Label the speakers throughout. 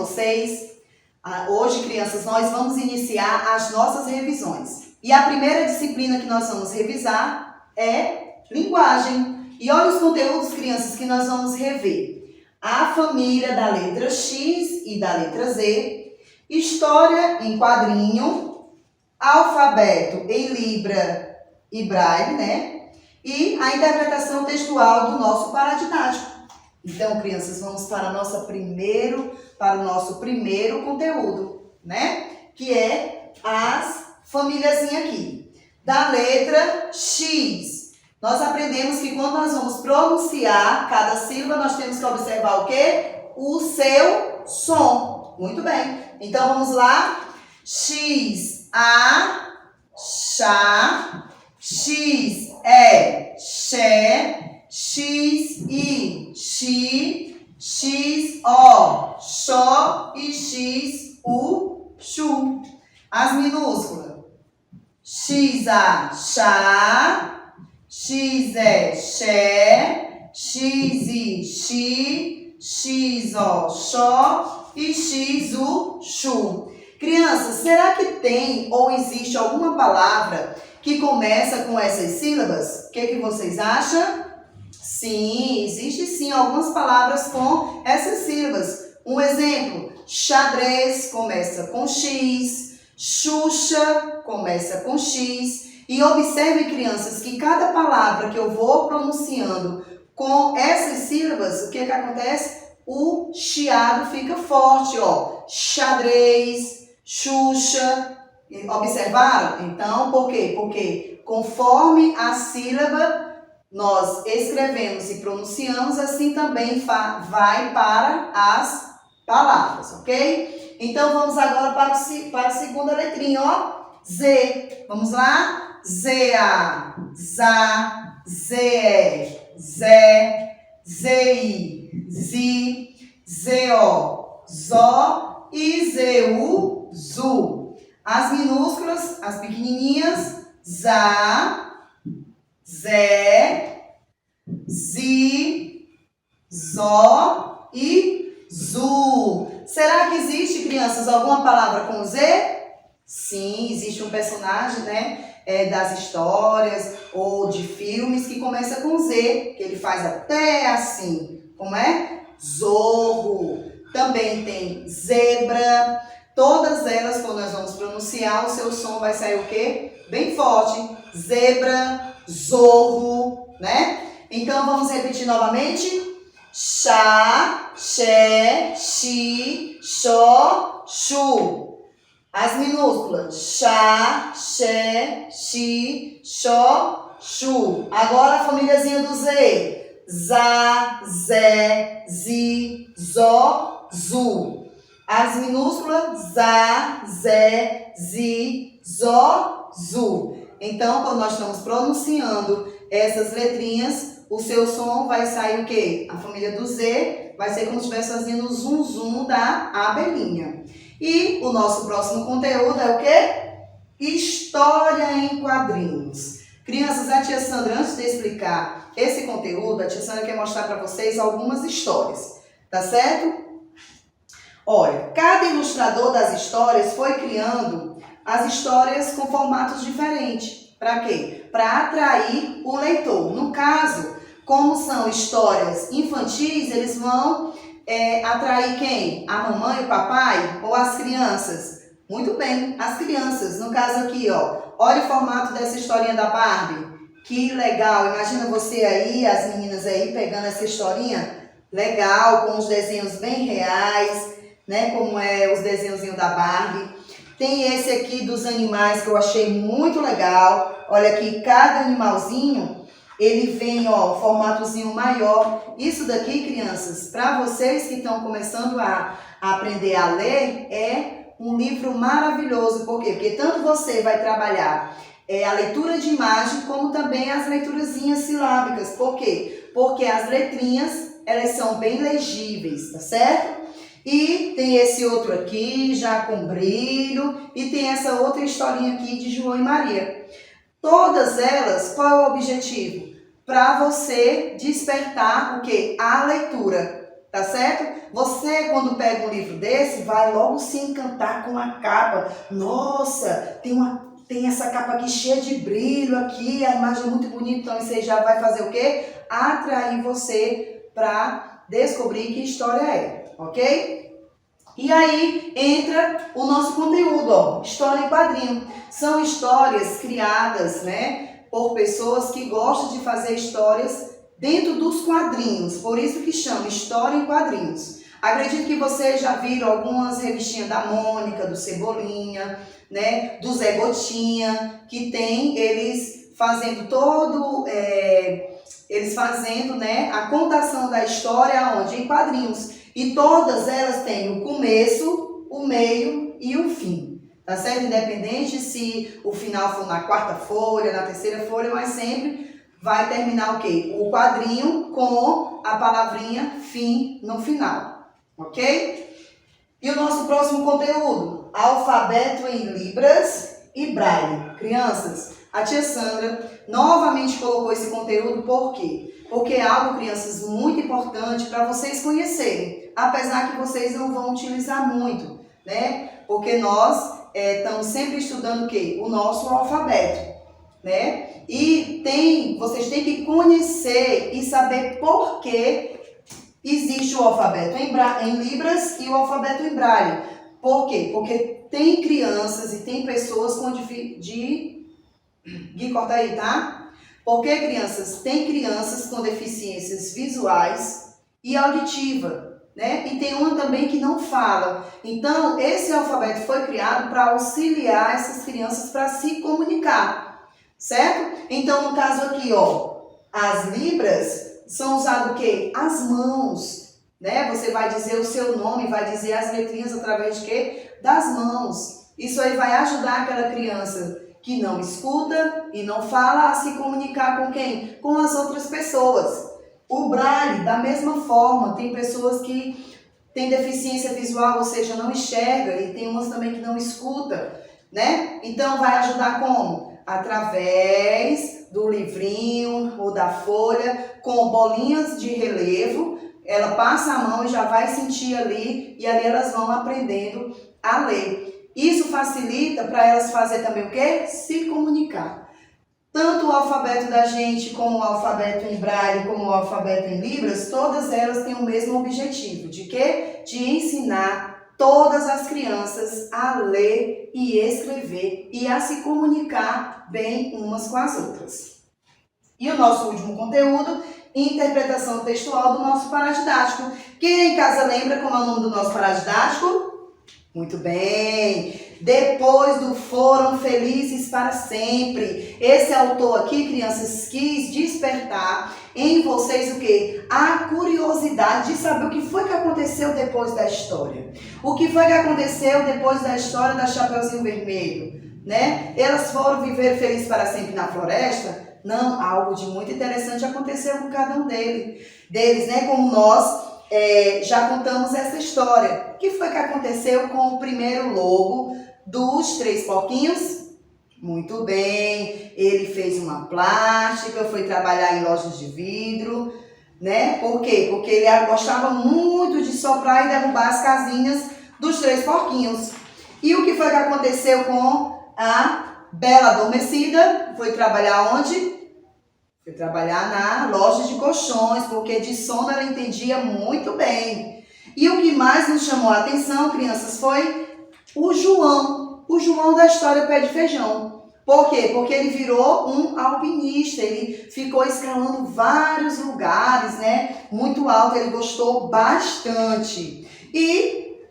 Speaker 1: vocês? Hoje, crianças, nós vamos iniciar as nossas revisões. E a primeira disciplina que nós vamos revisar é linguagem. E olha os conteúdos, crianças, que nós vamos rever. A família da letra X e da letra Z, história em quadrinho, alfabeto em Libra e Braille, né? E a interpretação textual do nosso paradidático. Então, crianças, vamos para o nosso primeiro conteúdo, né? Que é as famíliazinhas aqui. Da letra X. Nós aprendemos que quando nós vamos pronunciar cada sílaba, nós temos que observar o quê? O seu som. Muito bem. Então, vamos lá. X, A, chá. X, E, xé. X, I, xi, X, O, xó e X, U, xu. As minúsculas. X, A, chá, X, E, xé, X, I, xi, X, O, xó e X, U, xu. Crianças, será que tem ou existe alguma palavra que começa com essas sílabas? O que vocês acham? Sim, existe sim algumas palavras com essas sílabas. Um exemplo, xadrez começa com X, Xuxa começa com X. E observe, crianças, que cada palavra que eu vou pronunciando com essas sílabas, o que acontece? O chiado fica forte, ó. Xadrez, Xuxa. Observaram? Então, por quê? Porque conforme a sílaba nós escrevemos e pronunciamos, assim também vai para as palavras, ok? Então, vamos agora para a segunda letrinha, ó. Z. Vamos lá? Z-A, Zá, Z-E, Zé, Z-I, Zi, Z-O, Zó e Z-U, Zu. As minúsculas, as pequenininhas, Zá, Zé, Zi, Zó e Zu. Será que existe, crianças, alguma palavra com Z? Sim, existe um personagem, né, das histórias ou de filmes que começa com Z, que ele faz até assim. Como é? Zorro. Também tem zebra. Todas elas, quando nós vamos pronunciar, o seu som vai sair o quê? Bem forte. Zebra, zorro, né? Então, vamos repetir novamente. Chá, xé, xi, xó, xu. As minúsculas. Chá, xé, xi, xó, xu. Agora a famíliazinha do Z. Zá, zé, zi, zó, zu. As minúsculas. Zá, zé, zi, zó, zu. Então, quando nós estamos pronunciando essas letrinhas, o seu som vai sair o quê? A família do Z vai ser como se estivesse fazendo o zum zum da abelhinha. E o nosso próximo conteúdo é o quê? História em quadrinhos. Crianças, a tia Sandra, antes de explicar esse conteúdo, a tia Sandra quer mostrar para vocês algumas histórias, tá certo? Olha, cada ilustrador das histórias foi criando as histórias com formatos diferentes. Para quê? Para atrair o leitor. No caso, como são histórias infantis, eles vão atrair quem? A mamãe, o papai ou as crianças? Muito bem, as crianças. No caso aqui, ó, olha o formato dessa historinha da Barbie. Que legal, imagina você aí, as meninas aí, pegando essa historinha legal, com os desenhos bem reais, né? Como é os desenhozinhos da Barbie. Tem esse aqui dos animais que eu achei muito legal. Olha aqui, cada animalzinho, ele vem, ó, formatozinho maior. Isso daqui, crianças, para vocês que estão começando a aprender a ler, é um livro maravilhoso. Por quê? Porque tanto você vai trabalhar a leitura de imagem, como também as leiturazinhas silábicas. Por quê? Porque as letrinhas, elas são bem legíveis, tá certo? E tem esse outro aqui, já com brilho, e tem essa outra historinha aqui de João e Maria. Todas elas, qual é o objetivo? Para você despertar o quê? A leitura. tá certo? Você, quando pega um livro desse, vai logo se encantar com a capa. Nossa, tem essa capa aqui cheia de brilho aqui, a imagem é muito bonita, então isso aí já vai fazer o quê? Atrair você para descobrir que história é, ok? E aí entra o nosso conteúdo, ó, história em quadrinho. São histórias criadas, né, por pessoas que gostam de fazer histórias dentro dos quadrinhos, por isso que chama história em quadrinhos. Acredito que vocês já viram algumas revistinhas da Mônica, do Cebolinha, né, do Zé Gotinha, que tem eles fazendo né, a contação da história onde? Em quadrinhos. E todas elas têm o começo, o meio e o fim. Tá certo? Independente se o final for na quarta folha, na terceira folha, mas sempre vai terminar o quê? O quadrinho com a palavrinha fim no final. Ok? E o nosso próximo conteúdo? Alfabeto em Libras e Braille. Crianças, a tia Sandra novamente colocou esse conteúdo, por quê? Porque é algo, crianças, muito importante para vocês conhecerem, apesar que vocês não vão utilizar muito, né? Porque nós estamos sempre estudando o quê? O nosso alfabeto, né? E vocês têm que conhecer e saber por que existe o alfabeto em Libras e o alfabeto em Braille. Por quê? Porque tem crianças e tem pessoas com Gui, corta aí, tá? Porque, crianças, tem crianças com deficiências visuais e auditiva, né? E tem uma também que não fala. Então, esse alfabeto foi criado para auxiliar essas crianças para se comunicar, certo? Então, no caso aqui, ó, as libras são usadas o quê? As mãos, né? Você vai dizer o seu nome, vai dizer as letrinhas através de quê? Das mãos. Isso aí vai ajudar aquela criança que não escuta e não fala a se comunicar com quem? Com as outras pessoas. O Braille, da mesma forma, tem pessoas que têm deficiência visual, ou seja, não enxerga, e tem umas também que não escuta, né? Então vai ajudar como? Através do livrinho ou da folha, com bolinhas de relevo, ela passa a mão e já vai sentir ali, e ali elas vão aprendendo a ler. Isso facilita para elas fazer também o quê? Se comunicar. Tanto o alfabeto da gente, como o alfabeto em Braille, como o alfabeto em Libras, todas elas têm o mesmo objetivo. De quê? De ensinar todas as crianças a ler e escrever e a se comunicar bem umas com as outras. E o nosso último conteúdo, interpretação textual do nosso paradidático. Quem em casa lembra como é o nome do nosso paradidático? Muito bem, depois do Foram Felizes para Sempre. Esse autor aqui, crianças, quis despertar em vocês o quê? A curiosidade de saber o que foi que aconteceu depois da história. O que foi que aconteceu depois da história da Chapeuzinho Vermelho, né? Elas foram viver felizes para sempre na floresta? Não, algo de muito interessante aconteceu com cada um deles, né? Como nós já contamos essa história. O que foi que aconteceu com o primeiro lobo dos 3 porquinhos? Muito bem, ele fez uma plástica, foi trabalhar em lojas de vidro, né? Por quê? Porque ele gostava muito de soprar e derrubar as casinhas dos 3 porquinhos. E o que foi que aconteceu com a Bela Adormecida? Foi trabalhar onde? Foi trabalhar na loja de colchões, porque de sono ela entendia muito bem. E o que mais nos chamou a atenção, crianças, foi o João da história Pé de Feijão. Por quê? Porque ele virou um alpinista, ele ficou escalando vários lugares, né? Muito alto, ele gostou bastante. E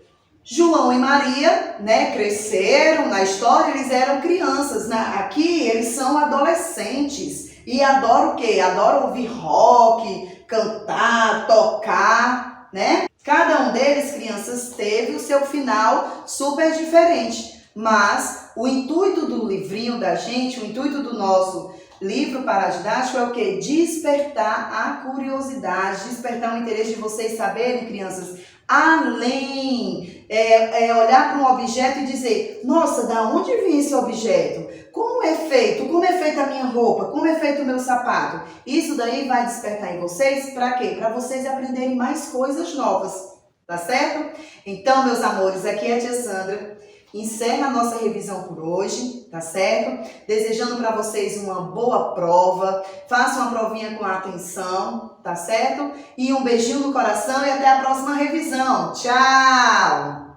Speaker 1: João e Maria, né, cresceram na história, eles eram crianças. Aqui eles são adolescentes. E adoram o quê? Adoram ouvir rock, cantar, tocar, né? Cada um deles, crianças, teve o seu final super diferente. Mas o intuito do livrinho da gente, o intuito do nosso livro paradidático é o quê? Despertar a curiosidade, despertar o interesse de vocês saberem, crianças, além. Olhar para um objeto e dizer, nossa, da onde vem esse objeto? Como é feito? Como é feita a minha roupa? Como é feito o meu sapato? Isso daí vai despertar em vocês para quê? Para vocês aprenderem mais coisas novas, tá certo? Então, meus amores, aqui é a tia Sandra. Encerra a nossa revisão por hoje, tá certo? Desejando para vocês uma boa prova. Façam a provinha com atenção, tá certo? E um beijinho no coração e até a próxima revisão. Tchau!